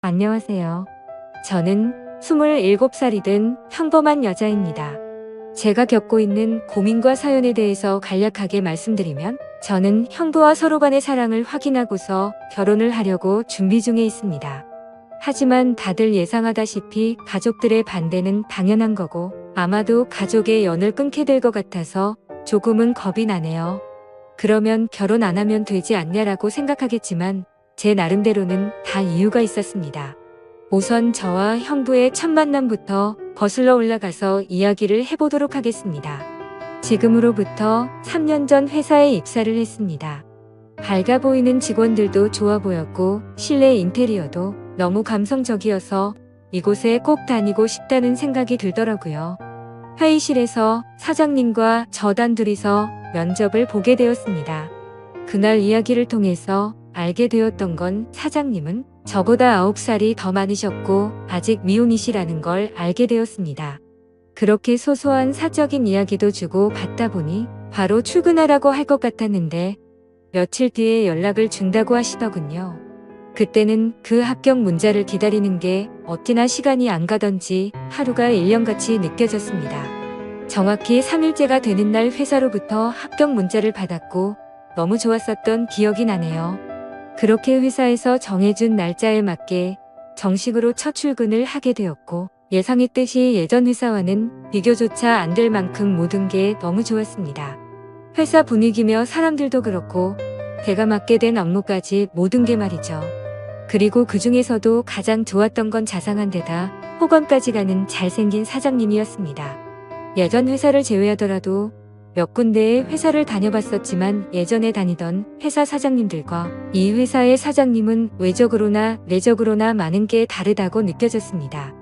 안녕하세요. 저는 27살이 된 평범한 여자입니다. 제가 겪고 있는 고민과 사연에 대해서 간략하게 말씀드리면, 저는 형부와 서로 간의 사랑을 확인하고서 결혼을 하려고 준비 중에 있습니다. 하지만 다들 예상하다시피 가족들의 반대는 당연한 거고, 아마도 가족의 연을 끊게 될 것 같아서 조금은 겁이 나네요. 그러면 결혼 안 하면 되지 않냐라고 생각하겠지만, 제 나름대로는 다 이유가 있었습니다. 우선 저와 형부의 첫 만남부터 거슬러 올라가서 이야기를 해보도록 하겠습니다. 지금으로부터 3년 전 회사에 입사를 했습니다. 밝아 보이는 직원들도 좋아 보였고, 실내 인테리어도 너무 감성적이어서 이곳에 꼭 다니고 싶다는 생각이 들더라고요. 회의실에서 사장님과 저 단둘이서 면접을 보게 되었습니다. 그날 이야기를 통해서 알게 되었던 건, 사장님은 저보다 9살이 더 많으셨고 아직 미혼이시라는 걸 알게 되었습니다. 그렇게 소소한 사적인 이야기도 주고 받다 보니 바로 출근하라고 할 것 같았는데, 며칠 뒤에 연락을 준다고 하시더군요. 그때는 그 합격 문자를 기다리는 게 어찌나 시간이 안 가던지 하루가 1년같이 느껴졌습니다. 정확히 3일째가 되는 날 회사로부터 합격 문자를 받았고 너무 좋았었던 기억이 나네요. 그렇게 회사에서 정해준 날짜에 맞게 정식으로 첫 출근을 하게 되었고, 예상했듯이 예전 회사와는 비교조차 안 될 만큼 모든 게 너무 좋았습니다. 회사 분위기며 사람들도 그렇고 제가 맡게 된 업무까지 모든 게 말이죠. 그리고 그 중에서도 가장 좋았던 건 자상한 데다 호감까지 가는 잘생긴 사장님이었습니다. 예전 회사를 제외하더라도 몇 군데의 회사를 다녀봤었지만, 예전에 다니던 회사 사장님들과 이 회사의 사장님은 외적으로나 내적으로나 많은 게 다르다고 느껴졌습니다.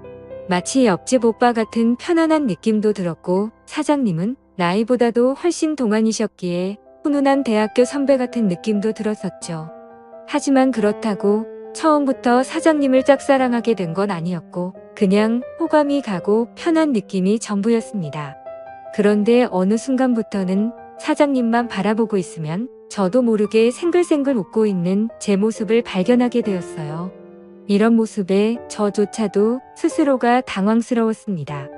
마치 옆집 오빠 같은 편안한 느낌도 들었고, 사장님은 나이보다도 훨씬 동안이셨기에 훈훈한 대학교 선배 같은 느낌도 들었었죠. 하지만 그렇다고 처음부터 사장님을 짝사랑하게 된 건 아니었고, 그냥 호감이 가고 편한 느낌이 전부였습니다. 그런데 어느 순간부터는 사장님만 바라보고 있으면 저도 모르게 생글생글 웃고 있는 제 모습을 발견하게 되었어요. 이런 모습에 저조차도 스스로가 당황스러웠습니다.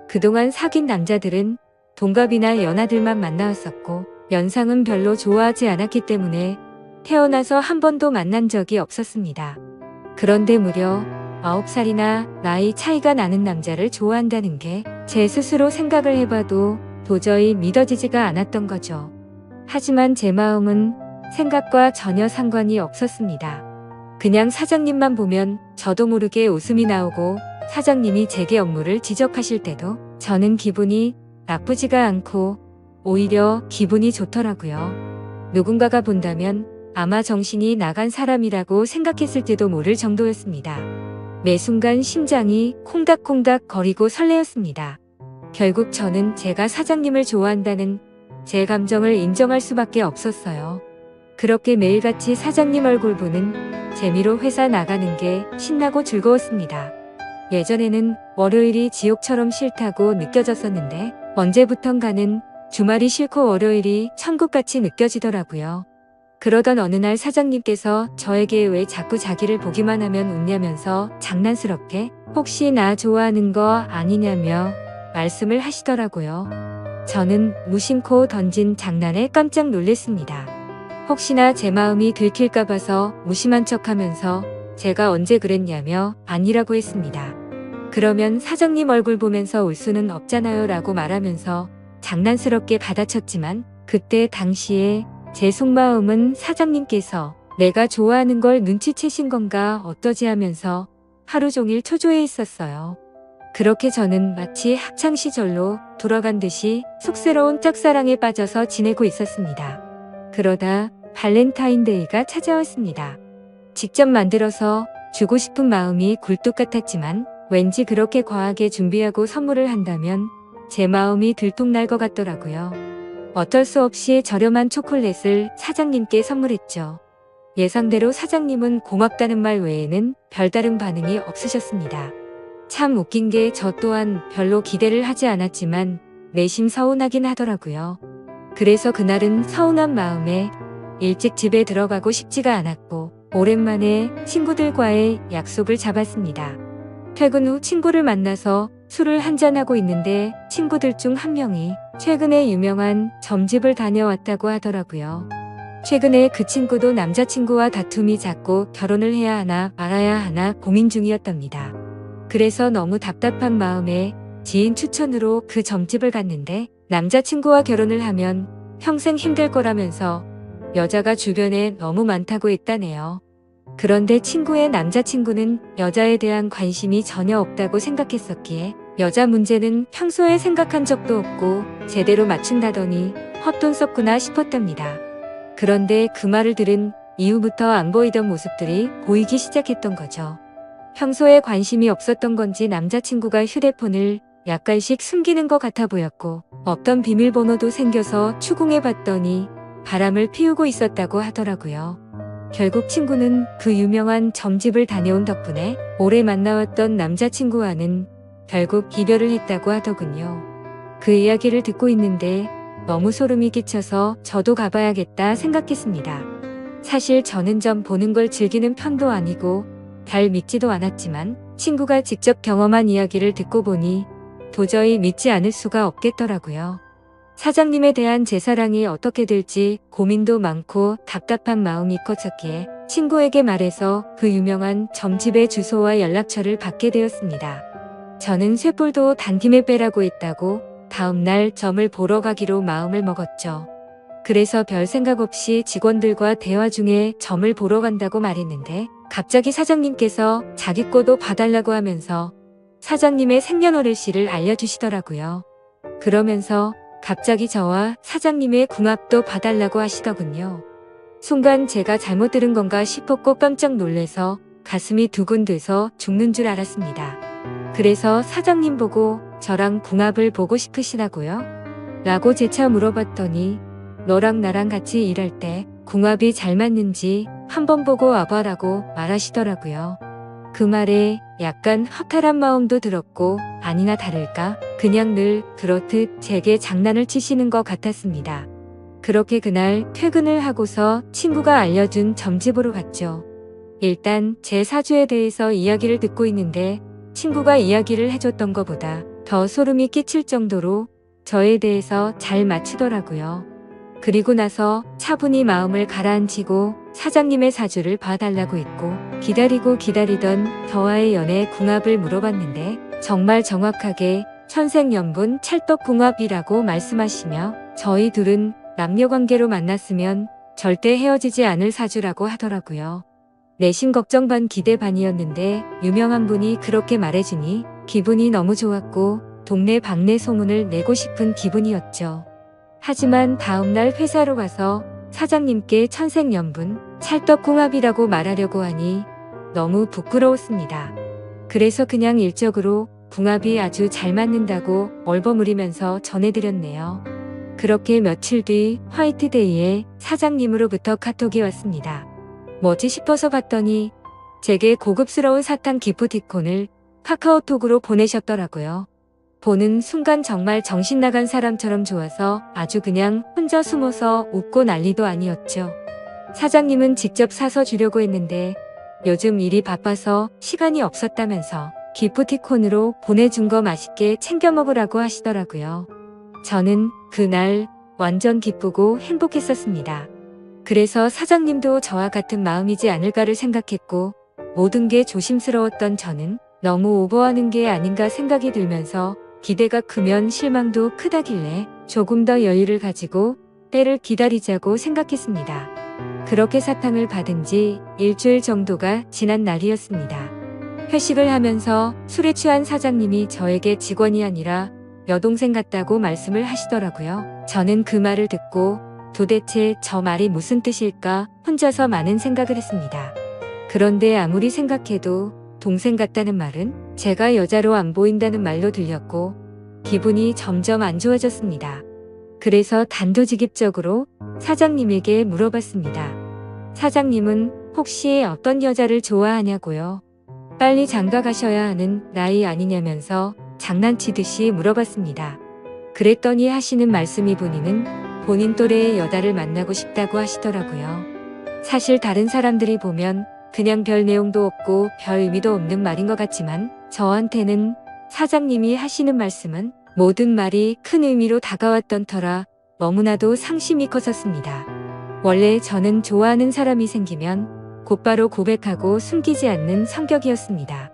그동안 사귄 남자들은 동갑이나 연하들만 만나왔었고, 연상은 별로 좋아하지 않았기 때문에 태어나서 한 번도 만난 적이 없었습니다. 그런데 무려 9살이나 나이 차이가 나는 남자를 좋아한다는 게 제 스스로 생각을 해봐도 도저히 믿어지지가 않았던 거죠. 하지만 제 마음은 생각과 전혀 상관이 없었습니다. 그냥 사장님만 보면 저도 모르게 웃음이 나오고, 사장님이 제게 업무를 지적하실 때도 저는 기분이 나쁘지가 않고 오히려 기분이 좋더라고요. 누군가가 본다면 아마 정신이 나간 사람이라고 생각했을지도 모를 정도였습니다. 매 순간 심장이 콩닥콩닥 거리고 설레었습니다. 결국 저는 제가 사장님을 좋아한다는 제 감정을 인정할 수밖에 없었어요. 그렇게 매일같이 사장님 얼굴 보는 재미로 회사 나가는 게 신나고 즐거웠습니다. 예전에는 월요일이 지옥처럼 싫다고 느껴졌었는데, 언제부턴가는 주말이 싫고 월요일이 천국같이 느껴지더라고요. 그러던 어느 날 사장님께서 저에게 왜 자꾸 자기를 보기만 하면 웃냐면서 장난스럽게 혹시 나 좋아하는 거 아니냐며 말씀을 하시더라고요. 저는 무심코 던진 장난에 깜짝 놀랐습니다. 혹시나 제 마음이 들킬까 봐서 무심한 척하면서 제가 언제 그랬냐며 아니라고 했습니다. 그러면 사장님 얼굴 보면서 울 수는 없잖아요 라고 말하면서 장난스럽게 받아쳤지만, 그때 당시에 제 속마음은 사장님께서 내가 좋아하는 걸 눈치채신 건가 어떠지 하면서 하루 종일 초조해 있었어요. 그렇게 저는 마치 학창시절로 돌아간 듯이 쑥스러운 짝사랑에 빠져서 지내고 있었습니다. 그러다 발렌타인데이가 찾아왔습니다. 직접 만들어서 주고 싶은 마음이 굴뚝 같았지만, 왠지 그렇게 과하게 준비하고 선물을 한다면 제 마음이 들통날 것 같더라고요. 어쩔 수 없이 저렴한 초콜릿을 사장님께 선물했죠. 예상대로 사장님은 고맙다는 말 외에는 별다른 반응이 없으셨습니다. 참 웃긴 게, 저 또한 별로 기대를 하지 않았지만 내심 서운하긴 하더라고요. 그래서 그날은 서운한 마음에 일찍 집에 들어가고 싶지가 않았고, 오랜만에 친구들과의 약속을 잡았습니다. 퇴근 후 친구를 만나서 술을 한잔하고 있는데 친구들 중 한 명이 최근에 유명한 점집을 다녀왔다고 하더라고요. 최근에 그 친구도 남자친구와 다툼이 잦고 결혼을 해야 하나 말아야 하나 고민 중이었답니다. 그래서 너무 답답한 마음에 지인 추천으로 그 점집을 갔는데 남자친구와 결혼을 하면 평생 힘들 거라면서 여자가 주변에 너무 많다고 했다네요. 그런데 친구의 남자친구는 여자에 대한 관심이 전혀 없다고 생각했었기에 여자 문제는 평소에 생각한 적도 없고 제대로 맞춘다더니 헛돈 썼구나 싶었답니다. 그런데 그 말을 들은 이후부터 안 보이던 모습들이 보이기 시작했던 거죠. 평소에 관심이 없었던 건지 남자친구가 휴대폰을 약간씩 숨기는 것 같아 보였고 없던 비밀번호도 생겨서 추궁해 봤더니 바람을 피우고 있었다고 하더라고요. 결국 친구는 그 유명한 점집을 다녀온 덕분에 오래 만나왔던 남자친구와는 결국 이별을 했다고 하더군요. 그 이야기를 듣고 있는데 너무 소름이 끼쳐서 저도 가봐야겠다 생각했습니다. 사실 저는 점 보는 걸 즐기는 편도 아니고 잘 믿지도 않았지만 친구가 직접 경험한 이야기를 듣고 보니 도저히 믿지 않을 수가 없겠더라고요. 사장님에 대한 제 사랑이 어떻게 될지 고민도 많고 답답한 마음이 커졌기에 친구에게 말해서 그 유명한 점집의 주소와 연락처를 받게 되었습니다. 저는 쇳불도 단김에 빼라고 했다고 다음날 점을 보러 가기로 마음을 먹었죠. 그래서 별 생각 없이 직원들과 대화 중에 점을 보러 간다고 말했는데 갑자기 사장님께서 자기 거도 봐달라고 하면서 사장님의 생년월일씨를 알려주시더라고요. 그러면서 갑자기 저와 사장님의 궁합도 봐달라고 하시더군요. 순간 제가 잘못 들은 건가 싶었고 깜짝 놀래서 가슴이 두근돼서 죽는 줄 알았습니다. 그래서 사장님 보고 저랑 궁합을 보고 싶으시다고요? 라고 재차 물어봤더니 너랑 나랑 같이 일할 때 궁합이 잘 맞는지 한번 보고 와봐라고 말하시더라고요. 그 말에 약간 허탈한 마음도 들었고 아니나 다를까 그냥 늘 그렇듯 제게 장난을 치시는 것 같았습니다. 그렇게 그날 퇴근을 하고서 친구가 알려준 점집으로 갔죠. 일단 제 사주에 대해서 이야기를 듣고 있는데 친구가 이야기를 해줬던 것보다 더 소름이 끼칠 정도로 저에 대해서 잘 맞추더라고요. 그리고 나서 차분히 마음을 가라앉히고 사장님의 사주를 봐달라고 했고 기다리고 기다리던 저와의 연애 궁합을 물어봤는데 정말 정확하게 천생연분 찰떡궁합이라고 말씀하시며 저희 둘은 남녀관계로 만났으면 절대 헤어지지 않을 사주라고 하더라고요. 내심 걱정 반 기대 반이었는데 유명한 분이 그렇게 말해주니 기분이 너무 좋았고 동네 방네 소문을 내고 싶은 기분이었죠. 하지만 다음날 회사로 가서 사장님께 천생연분 찰떡궁합이라고 말하려고 하니 너무 부끄러웠습니다. 그래서 그냥 일적으로 궁합이 아주 잘 맞는다고 얼버무리면서 전해드렸네요. 그렇게 며칠 뒤 화이트데이에 사장님으로부터 카톡이 왔습니다. 뭐지 싶어서 봤더니 제게 고급스러운 사탕 기프티콘을 카카오톡으로 보내셨더라고요. 보는 순간 정말 정신 나간 사람처럼 좋아서 아주 그냥 혼자 숨어서 웃고 난리도 아니었죠. 사장님은 직접 사서 주려고 했는데 요즘 일이 바빠서 시간이 없었다면서 기프티콘으로 보내준 거 맛있게 챙겨 먹으라고 하시더라고요. 저는 그날 완전 기쁘고 행복했었습니다. 그래서 사장님도 저와 같은 마음이지 않을까를 생각했고 모든 게 조심스러웠던 저는 너무 오버하는 게 아닌가 생각이 들면서 기대가 크면 실망도 크다길래 조금 더 여유를 가지고 때를 기다리자고 생각했습니다. 그렇게 사탕을 받은 지 일주일 정도가 지난 날이었습니다. 회식을 하면서 술에 취한 사장님이 저에게 직원이 아니라 여동생 같다고 말씀을 하시더라고요. 저는 그 말을 듣고 도대체 저 말이 무슨 뜻일까 혼자서 많은 생각을 했습니다. 그런데 아무리 생각해도 동생 같다는 말은 제가 여자로 안 보인다는 말로 들렸고 기분이 점점 안 좋아졌습니다. 그래서 단도직입적으로 사장님에게 물어봤습니다. 사장님은 혹시 어떤 여자를 좋아하냐고요? 빨리 장가 가셔야 하는 나이 아니냐면서 장난치듯이 물어봤습니다. 그랬더니 하시는 말씀이 본인은 본인 또래의 여자를 만나고 싶다고 하시더라고요. 사실 다른 사람들이 보면 그냥 별 내용도 없고 별 의미도 없는 말인 것 같지만 저한테는 사장님이 하시는 말씀은 모든 말이 큰 의미로 다가왔던 터라 너무나도 상심이 컸었습니다. 원래 저는 좋아하는 사람이 생기면 곧바로 고백하고 숨기지 않는 성격이었습니다.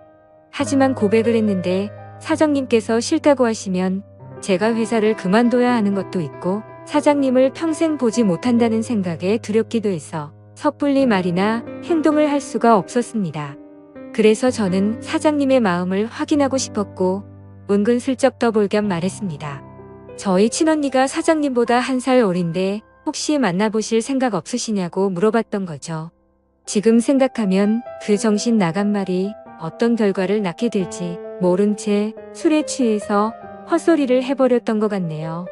하지만 고백을 했는데 사장님께서 싫다고 하시면 제가 회사를 그만둬야 하는 것도 있고 사장님을 평생 보지 못한다는 생각에 두렵기도 해서 섣불리 말이나 행동을 할 수가 없었습니다. 그래서 저는 사장님의 마음을 확인하고 싶었고 은근슬쩍 떠볼 겸 말했습니다. 저희 친언니가 사장님보다 1살 어린데 혹시 만나보실 생각 없으시냐고 물어봤던 거죠. 지금 생각하면 그 정신 나간 말이 어떤 결과를 낳게 될지 모른 채 술에 취해서 헛소리를 해버렸던 것 같네요.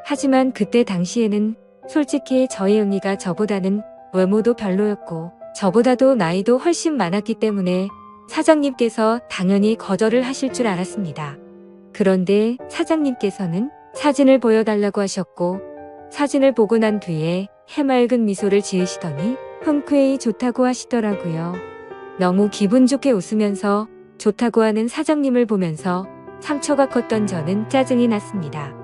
하지만 그때 당시에는 솔직히 저희 언니가 저보다는 외모도 별로였고 저보다도 나이도 훨씬 많았기 때문에 사장님께서 당연히 거절을 하실 줄 알았습니다. 그런데 사장님께서는 사진을 보여달라고 하셨고 사진을 보고 난 뒤에 해맑은 미소를 지으시더니 흔쾌히 좋다고 하시더라고요. 너무 기분 좋게 웃으면서 좋다고 하는 사장님을 보면서 상처가 컸던 저는 짜증이 났습니다.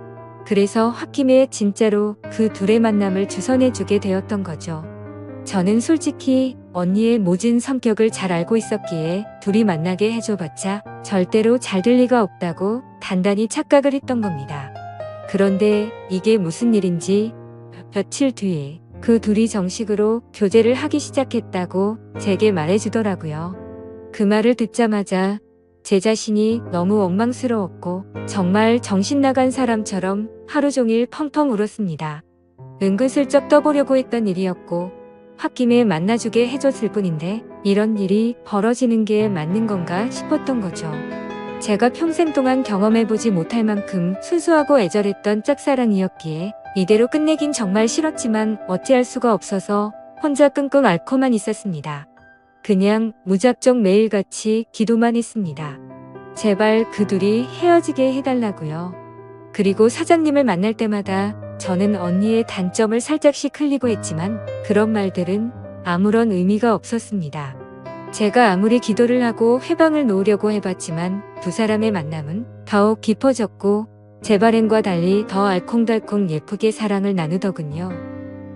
그래서 홧김에 진짜로 그 둘의 만남을 주선해주게 되었던 거죠. 저는 솔직히 언니의 모진 성격을 잘 알고 있었기에 둘이 만나게 해줘봤자 절대로 잘 될 리가 없다고 단단히 착각을 했던 겁니다. 그런데 이게 무슨 일인지 며칠 뒤에 그 둘이 정식으로 교제를 하기 시작했다고 제게 말해주더라고요. 그 말을 듣자마자 제 자신이 너무 원망스러웠고 정말 정신 나간 사람처럼 하루 종일 펑펑 울었습니다. 은근슬쩍 떠보려고 했던 일이었고 홧김에 만나주게 해줬을 뿐인데 이런 일이 벌어지는 게 맞는 건가 싶었던 거죠. 제가 평생 동안 경험해보지 못할 만큼 순수하고 애절했던 짝사랑이었기에 이대로 끝내긴 정말 싫었지만 어찌할 수가 없어서 혼자 끙끙 앓고만 있었습니다. 그냥 무작정 매일같이 기도만 했습니다. 제발 그 둘이 헤어지게 해달라고요. 그리고 사장님을 만날 때마다 저는 언니의 단점을 살짝씩 흘리고 했지만 그런 말들은 아무런 의미가 없었습니다. 제가 아무리 기도를 하고 회방을 놓으려고 해봤지만 두 사람의 만남은 더욱 깊어졌고 제 바램과 달리 더 알콩달콩 예쁘게 사랑을 나누더군요.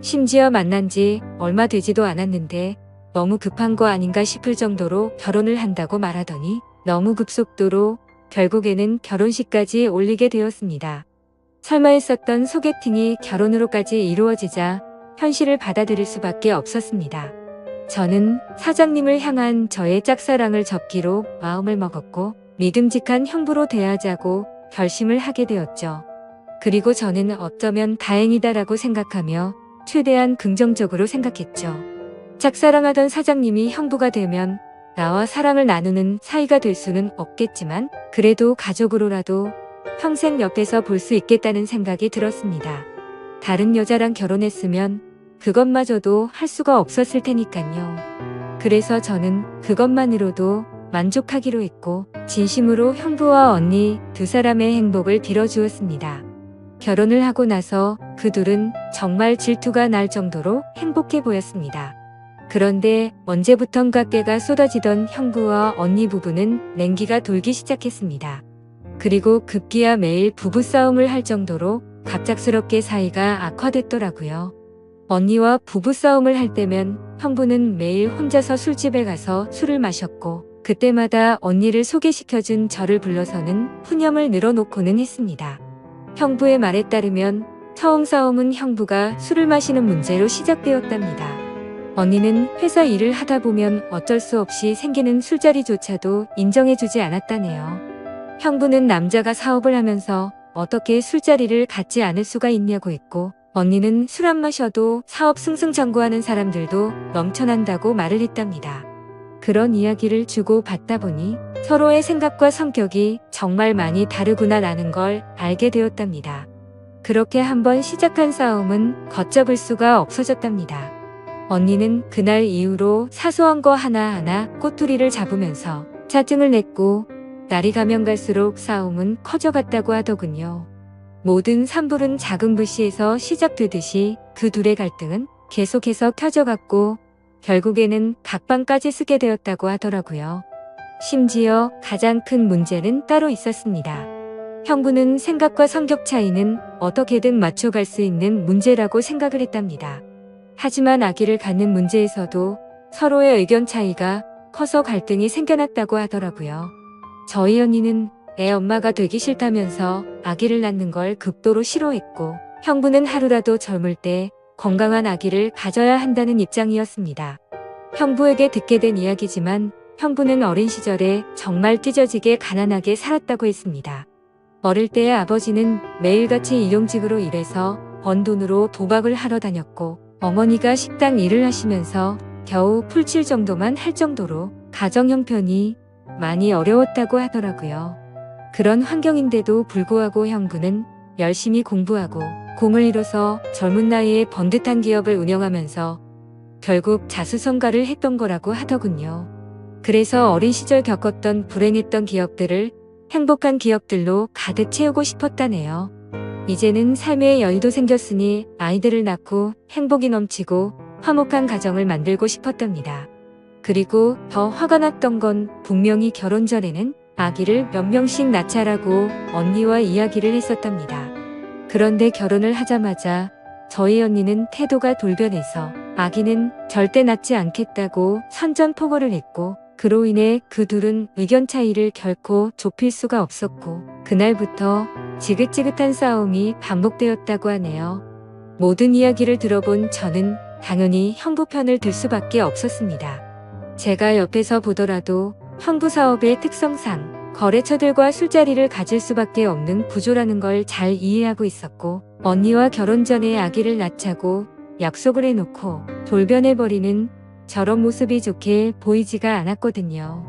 심지어 만난 지 얼마 되지도 않았는데 너무 급한 거 아닌가 싶을 정도로 결혼을 한다고 말하더니 너무 급속도로 결국에는 결혼식까지 올리게 되었습니다. 설마 했었던 소개팅이 결혼으로까지 이루어지자 현실을 받아들일 수밖에 없었습니다. 저는 사장님을 향한 저의 짝사랑을 접기로 마음을 먹었고 믿음직한 형부로 대하자고 결심을 하게 되었죠. 그리고 저는 어쩌면 다행이다라고 생각하며 최대한 긍정적으로 생각했죠. 짝사랑하던 사장님이 형부가 되면 나와 사랑을 나누는 사이가 될 수는 없겠지만 그래도 가족으로라도 평생 옆에서 볼 수 있겠다는 생각이 들었습니다. 다른 여자랑 결혼했으면 그것마저도 할 수가 없었을 테니까요. 그래서 저는 그것만으로도 만족하기로 했고 진심으로 형부와 언니 두 사람의 행복을 빌어주었습니다. 결혼을 하고 나서 그 둘은 정말 질투가 날 정도로 행복해 보였습니다. 그런데 언제부턴가 깨가 쏟아지던 형부와 언니 부부는 냉기가 돌기 시작했습니다. 그리고 급기야 매일 부부싸움을 할 정도로 갑작스럽게 사이가 악화됐더라고요. 언니와 부부싸움을 할 때면 형부는 매일 혼자서 술집에 가서 술을 마셨고 그때마다 언니를 소개시켜준 저를 불러서는 푸념을 늘어놓고는 했습니다. 형부의 말에 따르면 처음 싸움은 형부가 술을 마시는 문제로 시작되었답니다. 언니는 회사 일을 하다 보면 어쩔 수 없이 생기는 술자리조차도 인정해주지 않았다네요. 형부는 남자가 사업을 하면서 어떻게 술자리를 갖지 않을 수가 있냐고 했고 언니는 술 안 마셔도 사업 승승장구하는 사람들도 넘쳐난다고 말을 했답니다. 그런 이야기를 주고 받다 보니 서로의 생각과 성격이 정말 많이 다르구나라는 걸 알게 되었답니다. 그렇게 한번 시작한 싸움은 걷잡을 수가 없어졌답니다. 언니는 그날 이후로 사소한 거 하나하나 꼬투리를 잡으면서 짜증을 냈고 날이 가면 갈수록 싸움은 커져갔다고 하더군요. 모든 산불은 작은 불씨에서 시작되듯이 그 둘의 갈등은 계속해서 켜져갔고 결국에는 각방까지 쓰게 되었다고 하더라고요. 심지어 가장 큰 문제는 따로 있었습니다. 형부는 생각과 성격 차이는 어떻게든 맞춰갈 수 있는 문제라고 생각을 했답니다. 하지만 아기를 갖는 문제에서도 서로의 의견 차이가 커서 갈등이 생겨났다고 하더라고요. 저희 언니는 애 엄마가 되기 싫다면서 아기를 낳는 걸 극도로 싫어했고, 형부는 하루라도 젊을 때 건강한 아기를 가져야 한다는 입장이었습니다. 형부에게 듣게 된 이야기지만 형부는 어린 시절에 정말 찢어지게 가난하게 살았다고 했습니다. 어릴 때의 아버지는 매일같이 일용직으로 일해서 번 돈으로 도박을 하러 다녔고, 어머니가 식당 일을 하시면서 겨우 풀칠 정도만 할 정도로 가정 형편이 많이 어려웠다고 하더라고요. 그런 환경인데도 불구하고 형부는 열심히 공부하고 공을 이뤄서 젊은 나이에 번듯한 기업을 운영하면서 결국 자수성가를 했던 거라고 하더군요. 그래서 어린 시절 겪었던 불행했던 기억들을 행복한 기억들로 가득 채우고 싶었다네요. 이제는 삶의 여유도 생겼으니 아이들을 낳고 행복이 넘치고 화목한 가정을 만들고 싶었답니다. 그리고 더 화가 났던 건 분명히 결혼 전에는 아기를 몇 명씩 낳자라고 언니와 이야기를 했었답니다. 그런데 결혼을 하자마자 저희 언니는 태도가 돌변해서 아기는 절대 낳지 않겠다고 선전포고를 했고, 그로 인해 그 둘은 의견 차이를 결코 좁힐 수가 없었고, 그날부터 지긋지긋한 싸움이 반복되었다고 하네요. 모든 이야기를 들어본 저는 당연히 형부 편을 들 수밖에 없었습니다. 제가 옆에서 보더라도 형부 사업의 특성상 거래처들과 술자리를 가질 수밖에 없는 구조라는 걸 잘 이해하고 있었고, 언니와 결혼 전에 아기를 낳자고 약속을 해놓고 돌변해버리는 저런 모습이 좋게 보이지가 않았거든요.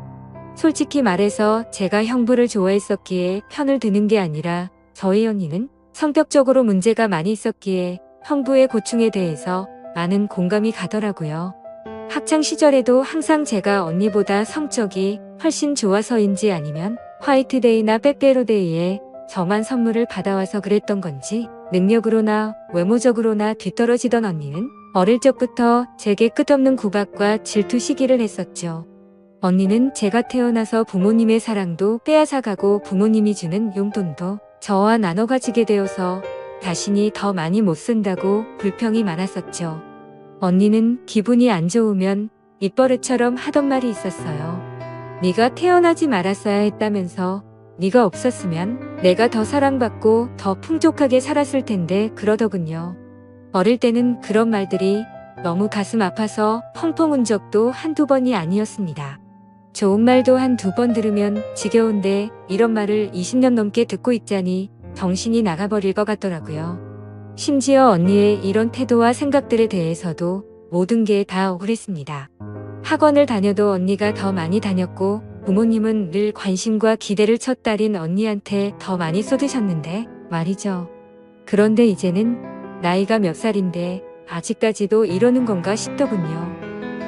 솔직히 말해서 제가 형부를 좋아했었기에 편을 드는 게 아니라 저희 언니는 성격적으로 문제가 많이 있었기에 형부의 고충에 대해서 많은 공감이 가더라고요. 학창 시절에도 항상 제가 언니보다 성적이 훨씬 좋아서인지 아니면 화이트데이나 빼빼로데이에 저만 선물을 받아와서 그랬던 건지 능력으로나 외모적으로나 뒤떨어지던 언니는 어릴 적부터 제게 끝없는 구박과 질투 시기를 했었죠. 언니는 제가 태어나서 부모님의 사랑도 빼앗아가고 부모님이 주는 용돈도 저와 나눠 가지게 되어서 자신이 더 많이 못 쓴다고 불평이 많았었죠. 언니는 기분이 안 좋으면 입버릇처럼 하던 말이 있었어요. 네가 태어나지 말았어야 했다면서, 네가 없었으면 내가 더 사랑받고 더 풍족하게 살았을 텐데 그러더군요. 어릴 때는 그런 말들이 너무 가슴 아파서 펑펑 운 적도 한두 번이 아니었습니다. 좋은 말도 한두 번 들으면 지겨운데 이런 말을 20년 넘게 듣고 있자니 정신이 나가버릴 것 같더라고요. 심지어 언니의 이런 태도와 생각들에 대해서도 모든 게 다 억울했습니다. 학원을 다녀도 언니가 더 많이 다녔고, 부모님은 늘 관심과 기대를 첫 딸인 언니한테 더 많이 쏟으셨는데 말이죠. 그런데 이제는 나이가 몇 살인데 아직까지도 이러는 건가 싶더군요.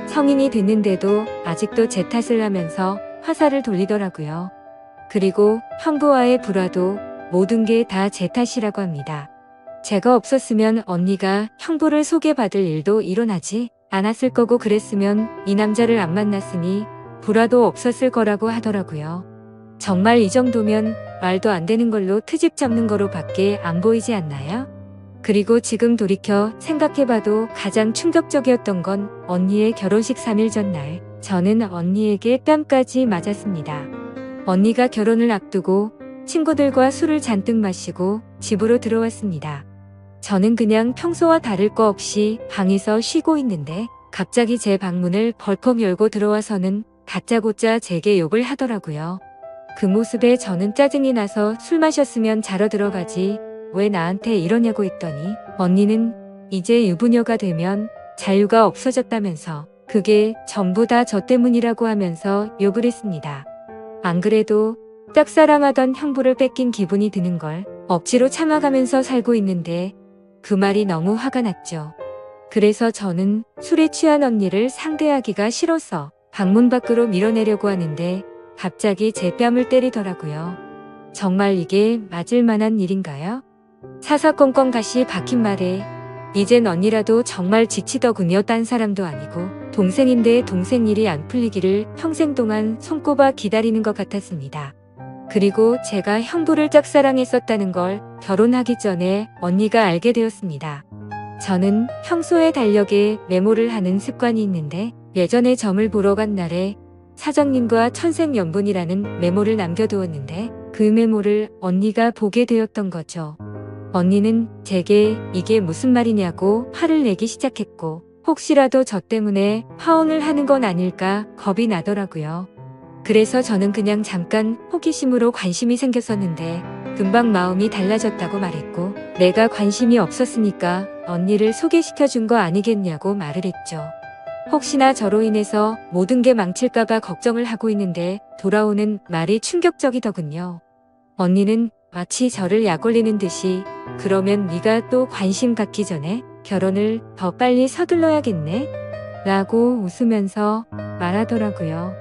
성인이 됐는데도 아직도 제 탓을 하면서 화살을 돌리더라고요. 그리고 형부와의 불화도 모든 게 다 제 탓이라고 합니다. 제가 없었으면 언니가 형부를 소개받을 일도 일어나지 않았을 거고, 그랬으면 이 남자를 안 만났으니 불화도 없었을 거라고 하더라고요. 정말 이 정도면 말도 안 되는 걸로 트집 잡는 거로 밖에 안 보이지 않나요? 그리고 지금 돌이켜 생각해봐도 가장 충격적이었던 건 언니의 결혼식 3일 전날 저는 언니에게 뺨까지 맞았습니다. 언니가 결혼을 앞두고 친구들과 술을 잔뜩 마시고 집으로 들어왔습니다. 저는 그냥 평소와 다를 거 없이 방에서 쉬고 있는데 갑자기 제 방문을 벌컥 열고 들어와서는 다짜고짜 제게 욕을 하더라고요. 그 모습에 저는 짜증이 나서 술 마셨으면 자러 들어가지 왜 나한테 이러냐고 했더니 언니는 이제 유부녀가 되면 자유가 없어졌다면서 그게 전부 다 저 때문이라고 하면서 욕을 했습니다. 안 그래도 짝사랑하던 형부를 뺏긴 기분이 드는 걸 억지로 참아가면서 살고 있는데 그 말이 너무 화가 났죠. 그래서 저는 술에 취한 언니를 상대하기가 싫어서 방문 밖으로 밀어내려고 하는데 갑자기 제 뺨을 때리더라고요. 정말 이게 맞을 만한 일인가요? 사사건건 가시 박힌 말에 이젠 언니라도 정말 지치더군요. 딴 사람도 아니고 동생인데 동생 일이 안 풀리기를 평생 동안 손꼽아 기다리는 것 같았습니다. 그리고 제가 형부를 짝사랑했었다는 걸 결혼하기 전에 언니가 알게 되었습니다. 저는 평소에 달력에 메모를 하는 습관이 있는데 예전에 점을 보러 간 날에 사장님과 천생연분이라는 메모를 남겨두었는데 그 메모를 언니가 보게 되었던 거죠. 언니는 제게 이게 무슨 말이냐고 화를 내기 시작했고 혹시라도 저 때문에 파혼을 하는 건 아닐까 겁이 나더라고요. 그래서 저는 그냥 잠깐 호기심으로 관심이 생겼었는데 금방 마음이 달라졌다고 말했고 내가 관심이 없었으니까 언니를 소개시켜 준 거 아니겠냐고 말을 했죠. 혹시나 저로 인해서 모든 게 망칠까봐 걱정을 하고 있는데 돌아오는 말이 충격적이더군요. 언니는 마치 저를 약올리는 듯이 그러면 네가 또 관심 갖기 전에 결혼을 더 빨리 서둘러야겠네? 라고 웃으면서 말하더라고요.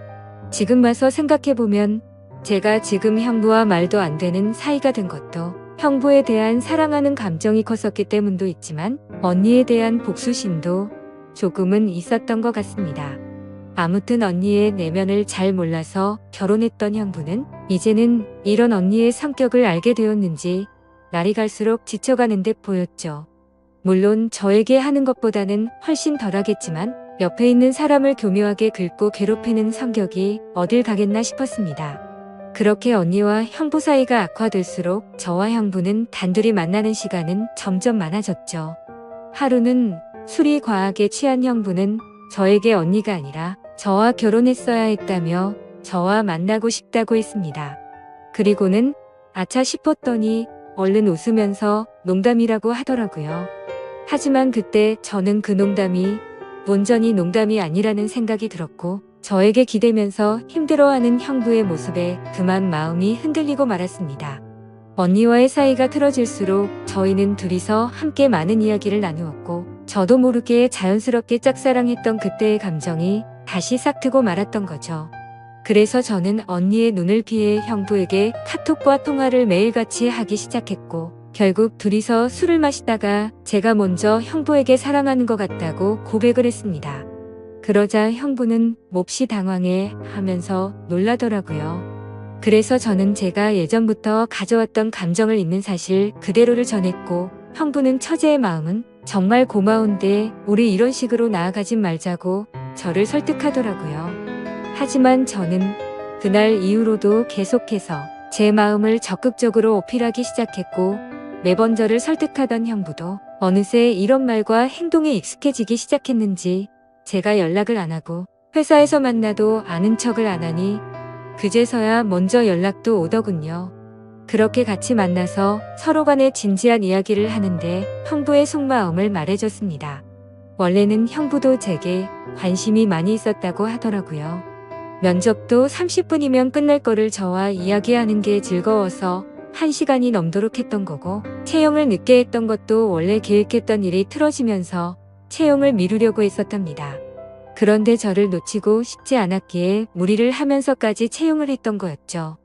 지금 와서 생각해보면 제가 지금 형부와 말도 안 되는 사이가 된 것도 형부에 대한 사랑하는 감정이 컸었기 때문도 있지만 언니에 대한 복수심도 조금은 있었던 것 같습니다. 아무튼 언니의 내면을 잘 몰라서 결혼했던 형부는 이제는 이런 언니의 성격을 알게 되었는지 날이 갈수록 지쳐가는 듯 보였죠. 물론 저에게 하는 것보다는 훨씬 덜하겠지만 옆에 있는 사람을 교묘하게 긁고 괴롭히는 성격이 어딜 가겠나 싶었습니다. 그렇게 언니와 형부 사이가 악화될수록 저와 형부는 단둘이 만나는 시간은 점점 많아졌죠. 하루는 술이 과하게 취한 형부는 저에게 언니가 아니라 저와 결혼했어야 했다며 저와 만나고 싶다고 했습니다. 그리고는 아차 싶었더니 얼른 웃으면서 농담이라고 하더라고요. 하지만 그때 저는 그 농담이 온전히 농담이 아니라는 생각이 들었고 저에게 기대면서 힘들어하는 형부의 모습에 그만 마음이 흔들리고 말았습니다. 언니와의 사이가 틀어질수록 저희는 둘이서 함께 많은 이야기를 나누었고 저도 모르게 자연스럽게 짝사랑했던 그때의 감정이 다시 싹트고 말았던 거죠. 그래서 저는 언니의 눈을 피해 형부에게 카톡과 통화를 매일같이 하기 시작했고 결국 둘이서 술을 마시다가 제가 먼저 형부에게 사랑하는 것 같다고 고백을 했습니다. 그러자 형부는 몹시 당황해 하면서 놀라더라고요. 그래서 저는 제가 예전부터 가져왔던 감정을 있는 사실 그대로를 전했고 형부는 처제의 마음은 정말 고마운데 우리 이런 식으로 나아가진 말자고 저를 설득하더라고요. 하지만 저는 그날 이후로도 계속해서 제 마음을 적극적으로 어필하기 시작했고 매번 저를 설득하던 형부도 어느새 이런 말과 행동에 익숙해지기 시작했는지 제가 연락을 안 하고 회사에서 만나도 아는 척을 안 하니 그제서야 먼저 연락도 오더군요. 그렇게 같이 만나서 서로 간에 진지한 이야기를 하는데 형부의 속마음을 말해줬습니다. 원래는 형부도 제게 관심이 많이 있었다고 하더라고요. 면접도 30분이면 끝날 거를 저와 이야기하는 게 즐거워서 1시간이 넘도록 했던 거고 채용을 늦게 했던 것도 원래 계획했던 일이 틀어지면서 채용을 미루려고 했었답니다. 그런데 저를 놓치고 싶지 않았기에 무리를 하면서까지 채용을 했던 거였죠.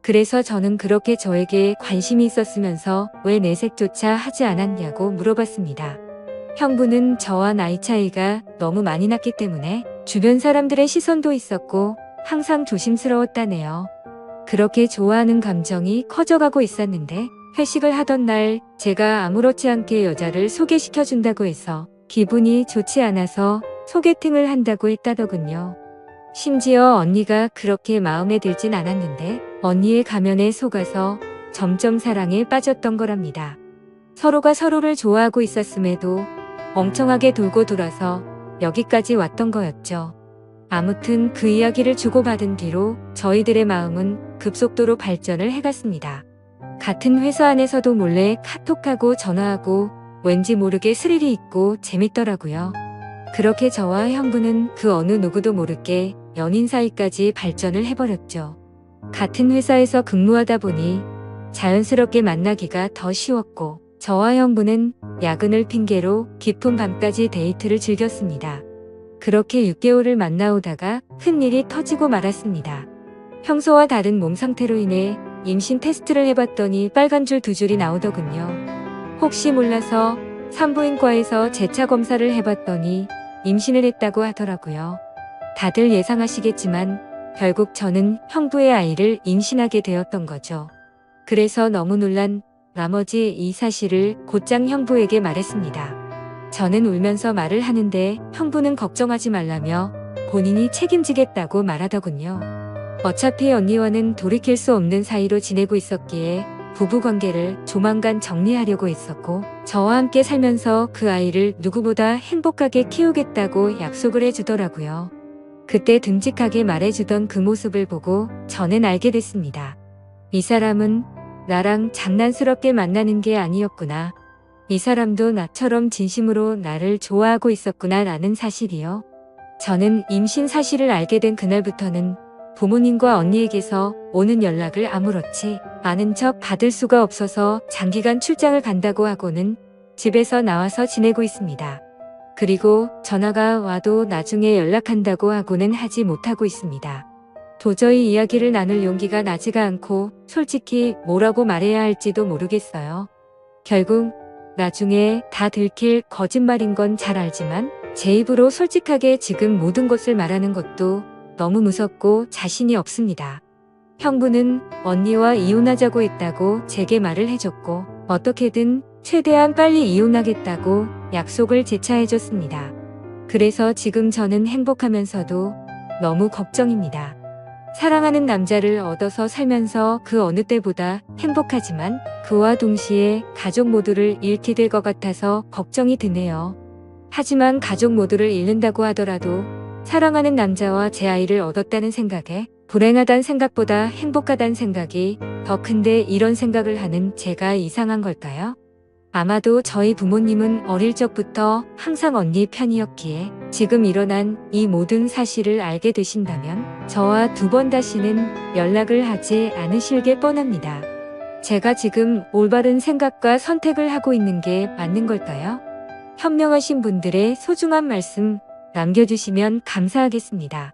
그래서 저는 그렇게 저에게 관심이 있었으면서 왜 내색조차 하지 않았냐고 물어봤습니다. 형부는 저와 나이 차이가 너무 많이 났기 때문에 주변 사람들의 시선도 있었고 항상 조심스러웠다네요. 그렇게 좋아하는 감정이 커져가고 있었는데 회식을 하던 날 제가 아무렇지 않게 여자를 소개시켜준다고 해서 기분이 좋지 않아서 소개팅을 한다고 했다더군요. 심지어 언니가 그렇게 마음에 들진 않았는데 언니의 가면에 속아서 점점 사랑에 빠졌던 거랍니다. 서로가 서로를 좋아하고 있었음에도 멍청하게 돌고 돌아서 여기까지 왔던 거였죠. 아무튼 그 이야기를 주고받은 뒤로 저희들의 마음은 급속도로 발전을 해갔습니다. 같은 회사 안에서도 몰래 카톡하고 전화하고 왠지 모르게 스릴이 있고 재밌더라고요. 그렇게 저와 형부는 그 어느 누구도 모르게 연인 사이까지 발전을 해버렸죠. 같은 회사에서 근무하다 보니 자연스럽게 만나기가 더 쉬웠고 저와 형부는 야근을 핑계로 깊은 밤까지 데이트를 즐겼습니다. 그렇게 6개월을 만나오다가 큰일이 터지고 말았습니다. 평소와 다른 몸 상태로 인해 임신 테스트를 해봤더니 빨간 줄 2줄이 나오더군요. 혹시 몰라서 산부인과에서 재차 검사를 해봤더니 임신을 했다고 하더라고요. 다들 예상하시겠지만 결국 저는 형부의 아이를 임신하게 되었던 거죠. 그래서 너무 놀란 나머지 이 사실을 곧장 형부에게 말했습니다. 저는 울면서 말을 하는데 형부는 걱정하지 말라며 본인이 책임지겠다고 말하더군요. 어차피 언니와는 돌이킬 수 없는 사이로 지내고 있었기에 부부관계를 조만간 정리하려고 했었고 저와 함께 살면서 그 아이를 누구보다 행복하게 키우겠다고 약속을 해주더라고요. 그때 듬직하게 말해주던 그 모습을 보고 저는 알게 됐습니다. 이 사람은 나랑 장난스럽게 만나는 게 아니었구나. 이 사람도 나처럼 진심으로 나를 좋아하고 있었구나 라는 사실이요. 저는 임신 사실을 알게 된 그날부터는 부모님과 언니에게서 오는 연락을 아무렇지 않은 척 받을 수가 없어서 장기간 출장을 간다고 하고는 집에서 나와서 지내고 있습니다. 그리고 전화가 와도 나중에 연락한다고 하고는 하지 못하고 있습니다. 도저히 이야기를 나눌 용기가 나지가 않고 솔직히 뭐라고 말해야 할지도 모르겠어요. 결국 나중에 다 들킬 거짓말인 건 잘 알지만 제 입으로 솔직하게 지금 모든 것을 말하는 것도 너무 무섭고 자신이 없습니다. 형부는 언니와 이혼하자고 했다고 제게 말을 해줬고 어떻게든 최대한 빨리 이혼하겠다고 약속을 재차해줬습니다. 그래서 지금 저는 행복하면서도 너무 걱정입니다. 사랑하는 남자를 얻어서 살면서 그 어느 때보다 행복하지만 그와 동시에 가족 모두를 잃게 될 것 같아서 걱정이 드네요. 하지만 가족 모두를 잃는다고 하더라도 사랑하는 남자와 제 아이를 얻었다는 생각에 불행하단 생각보다 행복하단 생각이 더 큰데 이런 생각을 하는 제가 이상한 걸까요? 아마도 저희 부모님은 어릴 적부터 항상 언니 편이었기에 지금 일어난 이 모든 사실을 알게 되신다면 저와 두 번 다시는 연락을 하지 않으실 게 뻔합니다. 제가 지금 올바른 생각과 선택을 하고 있는 게 맞는 걸까요? 현명하신 분들의 소중한 말씀 남겨주시면 감사하겠습니다.